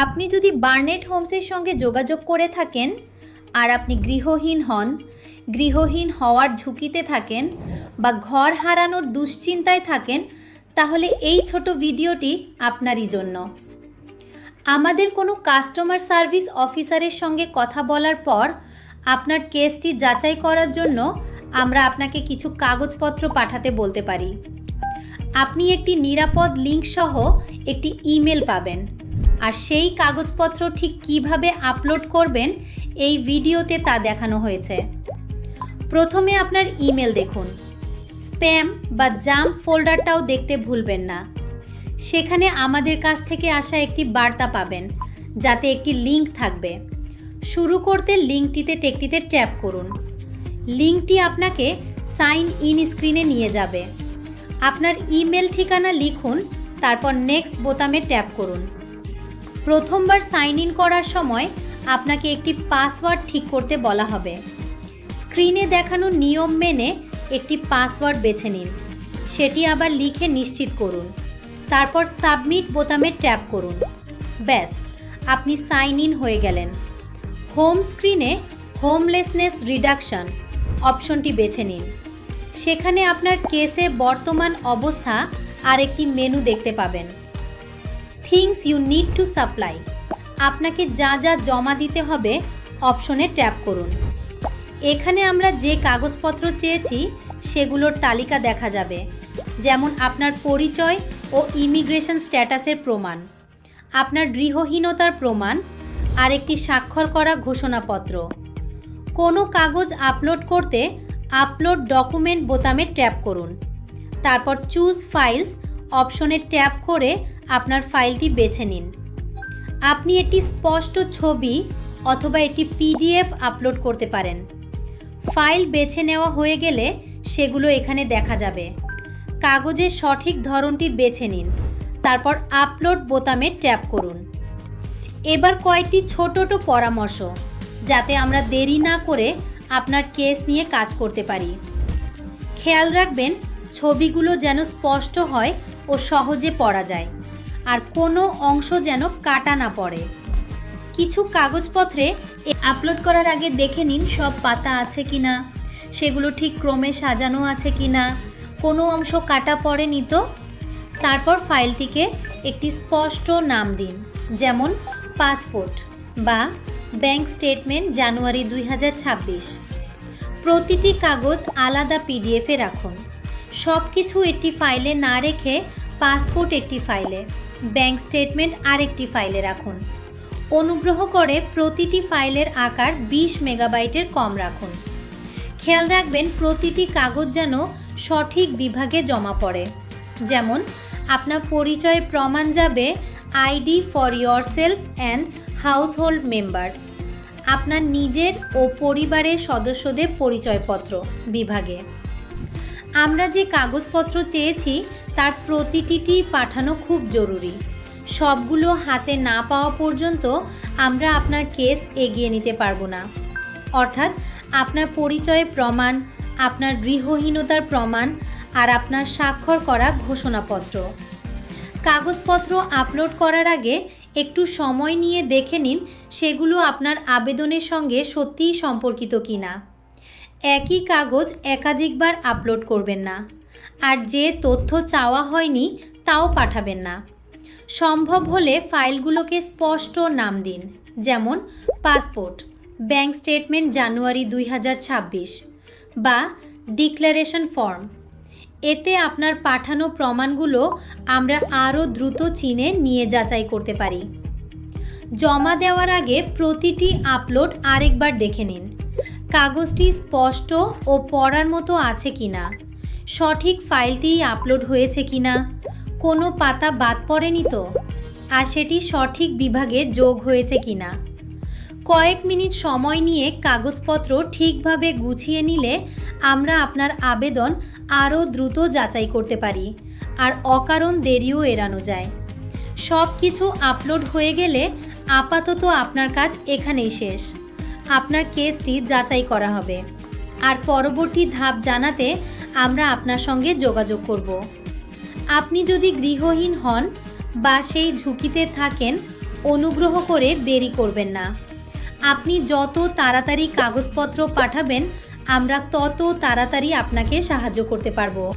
আপনি যদি বার্নেট হোমসের সঙ্গে যোগাযোগ করে থাকেন আর আপনি গৃহহীন হন, গৃহহীন হওয়ার ঝুঁকিতে থাকেন বা ঘর হারানোর দুশ্চিন্তায় থাকেন, তাহলে এই ছোট ভিডিওটি আপনারই জন্য। আমাদের কোনো কাস্টমার সার্ভিস অফিসারের সঙ্গে কথা বলার পর আপনার কেসটি যাচাই করার জন্য আমরা আপনাকে কিছু কাগজপত্র পাঠাতে বলতে পারি। আপনি একটি নিরাপদ লিঙ্ক সহ একটি ইমেল পাবেন, আর সেই কাগজপত্র ঠিক কিভাবে আপলোড করবেন এই ভিডিওতে তা দেখানো হয়েছে। প্রথমে আপনার ইমেল দেখুন। স্প্যাম বা জাম্প ফোল্ডারটাও দেখতে ভুলবেন না। সেখানে আমাদের কাছ থেকে আসা একটি বার্তা পাবেন, যাতে একটি লিঙ্ক থাকবে। শুরু করতে লিঙ্কটিতে টেকটিতে ট্যাপ করুন। লিঙ্কটি আপনাকে সাইন ইন স্ক্রিনে নিয়ে যাবে। আপনার ইমেল ঠিকানা লিখুন, তারপর নেক্সট বোতামে ট্যাপ করুন। প্রথমবার সাইন ইন করার সময় আপনাকে একটি পাসওয়ার্ড ঠিক করতে বলা হবে। স্ক্রিনে দেখানো নিয়ম মেনে একটি পাসওয়ার্ড বেছে নিন, সেটি আবার লিখে নিশ্চিত করুন। তারপর সাবমিট বোতামে ট্যাপ করুন। ব্যাস, আপনি সাইন ইন হয়ে গেলেন। হোম স্ক্রিনে হোমলেসনেস রিডাকশন অপশনটি বেছে নিন। সেখানে আপনার কেসে বর্তমান অবস্থা আর একটি মেনু দেখতে পাবেন। Things you need to supply, আপনাকে যা যা জমা দিতে হবে অপশনে ট্যাপ করুন। এখানে আমরা যে কাগজপত্র চেয়েছি সেগুলোর তালিকা দেখা যাবে, যেমন আপনার পরিচয় ও ইমিগ্রেশন স্ট্যাটাসের প্রমাণ, আপনার গৃহহীনতার প্রমাণ, আর একটি স্বাক্ষর করা ঘোষণাপত্র। কোনো কাগজ আপলোড করতে আপলোড ডকুমেন্ট বোতামে ট্যাপ করুন। তারপর চুজ ফাইলস অপশনে ট্যাপ করে আপনার ফাইলটি বেছে নিন। আপনি একটি স্পষ্ট ছবি অথবা একটি পিডিএফ আপলোড করতে পারেন। ফাইল বেছে নেওয়া হয়ে গেলে সেগুলো এখানে দেখা যাবে। কাগজের সঠিক ধরনটি বেছে নিন, তারপর আপলোড বোতামে ট্যাপ করুন। এবার কয়েকটি ছোট পরামর্শ, যাতে আমরা দেরি না করে আপনার কেস নিয়ে কাজ করতে পারি। খেয়াল রাখবেন ছবিগুলো যেন স্পষ্ট হয় ও সহজে পড়া যায়, আর কোনো অংশ যেন কাটা না পড়ে। কিছু কাগজপত্রে আপলোড করার আগে দেখে নিন সব পাতা আছে কিনা, সেগুলো ঠিক ক্রমে সাজানো আছে কিনা, কোনো অংশ কাটা পড়েনি তো। তারপর ফাইলটিকে একটি স্পষ্ট নাম দিন, যেমন পাসপোর্ট বা ব্যাংক স্টেটমেন্ট জানুয়ারি 2026। প্রতিটি কাগজ আলাদা পিডিএফে রাখুন। সব কিছু একটি ফাইলে না রেখে পাসপোর্ট একটি ফাইলে, ব্যাংক স্টেটমেন্ট আরেকটি ফাইলে রাখুন। অনুগ্রহ করে প্রতিটি ফাইলের আকার 20 মেগাবাইটের কম রাখুন। খেয়াল রাখবেন প্রতিটি কাগজ যেন সঠিক বিভাগে জমা পড়ে, যেমন আপনার পরিচয় প্রমাণ যাবে ID for yourself and household members, আপনার নিজের ও পরিবারের সদস্যদের পরিচয়পত্র বিভাগে। আমরা যে কাগজপত্র চেয়েছি তার প্রতিটি পাঠানো খুব জরুরি। সবগুলো হাতে না পাওয়া পর্যন্ত আমরা আপনার কেস এগিয়ে নিতে পারবো না। অর্থাৎ আপনার পরিচয় প্রমাণ, আপনার গৃহহীনতার প্রমাণ আর আপনার স্বাক্ষর করা ঘোষণাপত্র। কাগজপত্র আপলোড করার আগে একটু সময় নিয়ে দেখে নিন সেগুলো আপনার আবেদনের সঙ্গে সত্যিই সম্পর্কিত কিনা। একই কাগজ একাধিকবার আপলোড করবেন না, আর যে তথ্য চাওয়া হয়নি তাও পাঠাবেন না। সম্ভব হলে ফাইলগুলোকে স্পষ্ট নাম দিন, যেমন পাসপোর্ট, ব্যাংক স্টেটমেন্ট জানুয়ারি 2026 বা ডিক্লারেশন ফর্ম। এতে আপনার পাঠানো প্রমাণগুলো আমরা আরও দ্রুত চিনে নিয়ে যাচাই করতে পারি। জমা দেওয়ার আগে প্রতিটি আপলোড আরেকবার দেখে নিন, কাগজটি স্পষ্ট ও পড়ার মতো আছে কিনা, সঠিক ফাইলটি আপলোড হয়েছে কিনা, কোনো পাতা বাদ পড়েনি তো, আর সেটি সঠিক বিভাগে যোগ হয়েছে কিনা। কয়েক মিনিট সময় নিয়ে কাগজপত্র ঠিকভাবে গুছিয়ে নিলে আমরা আপনার আবেদন আরও দ্রুত যাচাই করতে পারি, আর অকারণ দেরিও এড়ানো যায়। সব কিছু আপলোড হয়ে গেলে আপাতত আপনার কাজ এখানেই শেষ। আপনার কেসটি যাচাই করা হবে, আর পরবর্তী ধাপ জানাতে আমরা আপনার সঙ্গে যোগাযোগ করব। আপনি যদি গৃহহীন হন বা সেই ঝুঁকিতে থাকেন অনুগ্রহ করে দেরি করবেন না। আপনি যত তাড়াতাড়ি কাগজপত্র পাঠাবেন আমরা তত তাড়াতাড়ি আপনাকে সাহায্য করতে পারবো।